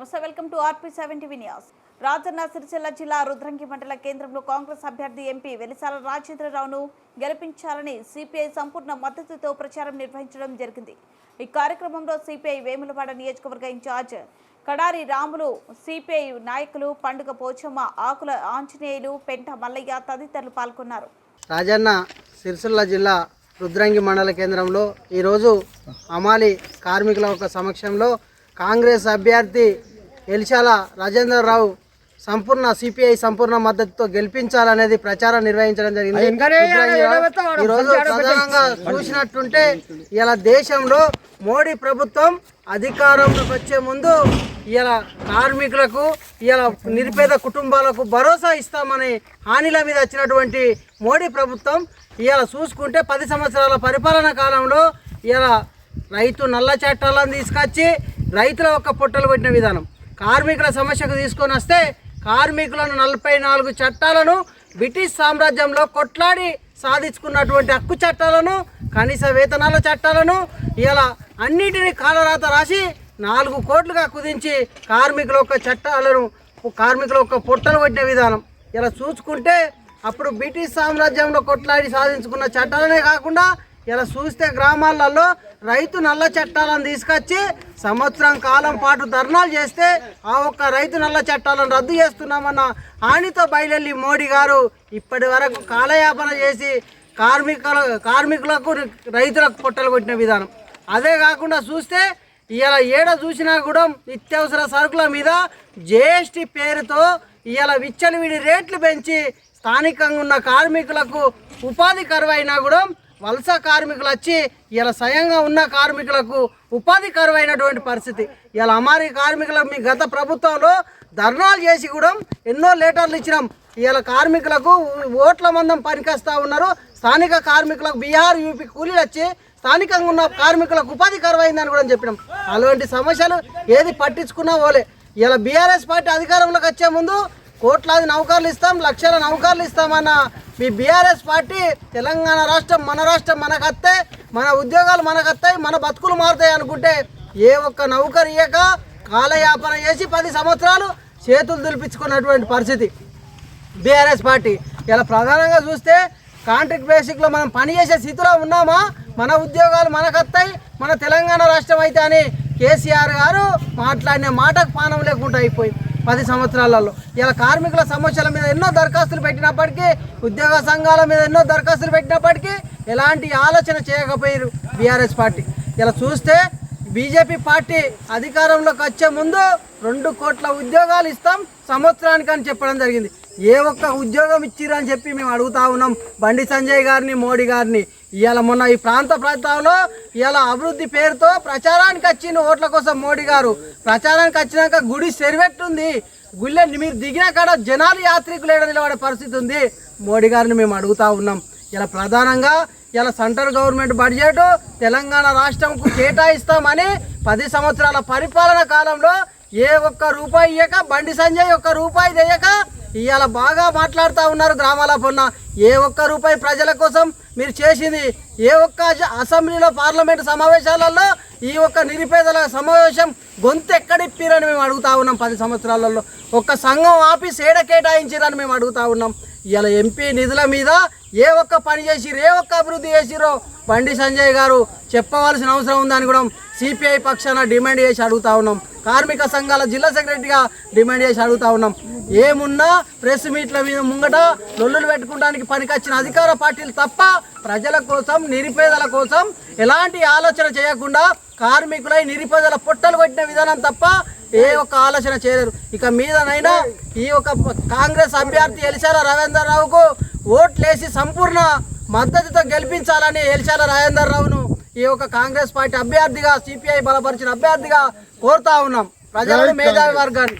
నమస్తే, welcome to RP7 TV news. Rajanna Sircilla జిల్లా రుద్రంగి మండల కేంద్రంలో కాంగ్రెస్ అభ్యర్థి ఎంపీ వెలిసాల రాజేంద్రరావును గెలిపించాలని సిపిఐ సంపూర్ణ మద్దతుతో ప్రచారం నిర్వహించడం జరిగింది. ఈ కార్యక్రమంలో సిపిఐ వేములవాడ నియోజకవర్గ ఇన్ఛార్జ్ కడారి రాములు, సిపిఐ నాయకులు పండుగ పోచమ్మ, ఆకుల ఆంజనేయులు, పెంట మల్లయ్య తదితరులు పాల్గొన్నారు. రాజన్న సిరిసిల్ల జిల్లా రుద్రంగి మండల కేంద్రంలో ఈరోజు అమాలి కార్మికుల ఒక సమక్షంలో కాంగ్రెస్ అభ్యర్థి వెలిసాల రాజేంద్రరావు సిపిఐ సంపూర్ణ మద్దతుతో గెలిపించాలనేది ప్రచారం నిర్వహించడం జరిగింది. ఈరోజు ప్రధానంగా చూసినట్టుంటే ఇలా దేశంలో మోడీ ప్రభుత్వం అధికారంలోకి వచ్చే ముందు ఇలా కార్మికులకు ఇలా నిరుపేద కుటుంబాలకు భరోసా ఇస్తామని హామీల మీద వచ్చినటువంటి మోడీ ప్రభుత్వం ఇలా చూసుకుంటే 10 సంవత్సరాల పరిపాలన కాలంలో ఇలా రైతు నల్ల చట్టాలను తీసుకొచ్చి రైతుల ఒక్క పొట్టలు పెట్టిన విధానం, కార్మికుల సమస్యకు తీసుకొని వస్తే కార్మికులను 44 చట్టాలను బ్రిటిష్ సామ్రాజ్యంలో కొట్లాడి సాధించుకున్నటువంటి హక్కు చట్టాలను, కనీస వేతనాల చట్టాలను ఇలా అన్నిటినీ కాలరాత రాసి 4 కోట్లుగా కుదించి కార్మికుల ఒక్క పొట్టలు పెట్టిన విధానం. ఇలా చూసుకుంటే అప్పుడు బ్రిటిష్ సామ్రాజ్యంలో కొట్లాడి సాధించుకున్న చట్టాలనే కాకుండా ఇలా చూస్తే గ్రామాలలో రైతు నల్ల చట్టాలను తీసుకొచ్చి సంవత్సరం కాలం పాటు ధర్నాలు చేస్తే ఆ ఒక్క రైతు నల్ల చట్టాలను రద్దు చేస్తున్నామన్న హామీతో బయలుదేరి మోడీ గారు ఇప్పటి వరకు కాలయాపన చేసి కార్మికులకు రైతులకు పొట్టలు కొట్టిన విధానం. అదే కాకుండా చూస్తే ఇలా ఏడ చూసినా కూడా నిత్యావసర సరుకుల మీద GST పేరుతో ఇలా విచ్చలవిడి రేట్లు పెంచి స్థానికంగా ఉన్న కార్మికులకు ఉపాధి కరువైనా కూడా వలస కార్మికులు వచ్చి ఇలా స్వయంగా ఉన్న కార్మికులకు ఉపాధి కరువైనటువంటి పరిస్థితి. ఇలా అమారీ కార్మికులకు మీ గత ప్రభుత్వంలో ధర్నాలు చేసి కూడా ఎన్నో లెటర్లు ఇచ్చినాం. ఇలా కార్మికులకు ఓట్ల మందం పనికొస్తూ ఉన్నారు. స్థానిక కార్మికులకు బీహార్, యూపీ కూలీలు వచ్చి స్థానికంగా ఉన్న కార్మికులకు ఉపాధి కరువైందని కూడా చెప్పినాం. అలాంటి సమస్యలు ఏది పట్టించుకున్నా ఓలే. ఇలా బీఆర్ఎస్ పార్టీ అధికారంలోకి వచ్చే ముందు కోట్లాది నౌకర్లు ఇస్తాం, లక్షల నౌకర్లు ఇస్తామన్న మీ బీఆర్ఎస్ పార్టీ తెలంగాణ రాష్ట్రం మన రాష్ట్రం మనకత్తాయి, మన ఉద్యోగాలు మనకత్తాయి, మన బతుకులు మారుతాయి అనుకుంటే ఏ ఒక్క నౌకరు ఇయ్యక కాలయాపన చేసి 10 సంవత్సరాలు చేతులు దులిపించుకున్నటువంటి పరిస్థితి బీఆర్ఎస్ పార్టీ. ఇలా ప్రధానంగా చూస్తే కాంట్రాక్ట్ బేసిక్లో మనం పనిచేసే స్థితిలో ఉన్నామా, మన ఉద్యోగాలు మనకత్తాయి, మన తెలంగాణ రాష్ట్రం అయితే అని కేసీఆర్ గారు మాట్లాడిన మాటకు పానం లేకుండా అయిపోయింది 10 సంవత్సరాలలో. ఇలా కార్మికుల సమస్యల మీద ఎన్నో దరఖాస్తులు పెట్టినప్పటికీ, ఉద్యోగ సంఘాల మీద ఎన్నో దరఖాస్తులు పెట్టినప్పటికీ ఎలాంటి ఆలోచన చేయకపోయారు బీఆర్ఎస్ పార్టీ. ఇలా చూస్తే బీజేపీ పార్టీ అధికారంలోకి వచ్చే ముందు 2 కోట్ల ఉద్యోగాలు ఇస్తాం సంవత్సరానికి అని చెప్పడం జరిగింది. ఏ ఒక్క ఉద్యోగం ఇచ్చిరని చెప్పి మేము అడుగుతా ఉన్నాం బండి సంజయ్ గారిని, మోడీ గారిని. ఇవాళ మొన్న ఈ ప్రాంతంలో ఇవాళ అభివృద్ధి పేరుతో ప్రచారానికి వచ్చింది ఓట్ల కోసం మోడీ గారు. ప్రచారానికి వచ్చినాక గుడి సెరివెట్టుంది, గుళ్ళే మీరు దిగిన కాడ జనాలు యాత్రికులు ఏడ నిలబడే పరిస్థితి ఉంది. మోడీ గారిని మేము అడుగుతా ఉన్నాం. ఇలా ప్రధానంగా ఇలా సెంట్రల్ గవర్నమెంట్ బడ్జెట్ తెలంగాణ రాష్ట్రంకు కేటాయిస్తామని 10 సంవత్సరాల పరిపాలన కాలంలో ఏ ఒక్క రూపాయి ఇయ్యక, బండి సంజయ్ ఒక్క రూపాయి తెయ్యక ఇవాళ బాగా మాట్లాడుతూ ఉన్నారు. గ్రామాల పొన్న ఏ ఒక్క రూపాయి ప్రజల కోసం మీరు చేసింది, ఏ ఒక్క అసెంబ్లీలో పార్లమెంటు సమావేశాలలో ఈ ఒక్క నిరుపేదల సమావేశం గొంతు ఎక్కడిప్పిరని మేము అడుగుతా ఉన్నాం. 10 సంవత్సరాలలో ఒక్క సంఘం ఆఫీస్ ఏడ కేటాయించారని మేము అడుగుతా ఉన్నాం. ఇలా ఎంపీ నిధుల మీద ఏ ఒక్క పని చేసిరో, ఏ ఒక్క అభివృద్ధి చేసిరో బండి సంజయ్ గారు చెప్పవలసిన అవసరం ఉందని కూడా సిపిఐ పక్షాన డిమాండ్ చేసి అడుగుతా ఉన్నాం. కార్మిక సంఘాల జిల్లా సెక్రటరీగా డిమాండ్ చేసి అడుగుతా ఉన్నాం. ఏమున్నా ప్రెస్ మీట్ల మీద ముంగట లొల్లులు పెట్టుకోవడానికి పనికొచ్చిన అధికార పార్టీలు తప్ప ప్రజల కోసం, నిరుపేదల కోసం ఎలాంటి ఆలోచన చేయకుండా కార్మికులై నిరుపేదల పొట్టలు పెట్టిన విధానం తప్ప ఏ ఒక్క ఆలోచన చేయలేరు. ఇక మీదనైనా ఈ ఒక కాంగ్రెస్ అభ్యర్థి వెలిసాల రాజేంద్రరావుకు ఓట్లేసి సంపూర్ణ మద్దతుతో గెలిపించాలని వెలిసాల రాజేంద్రరావును ఈ యొక్క కాంగ్రెస్ పార్టీ అభ్యర్థిగా, సిపిఐ బలపరిచిన అభ్యర్థిగా కోరుతా ఉన్నాం ప్రజలను, మేధావి వర్గాన్ని.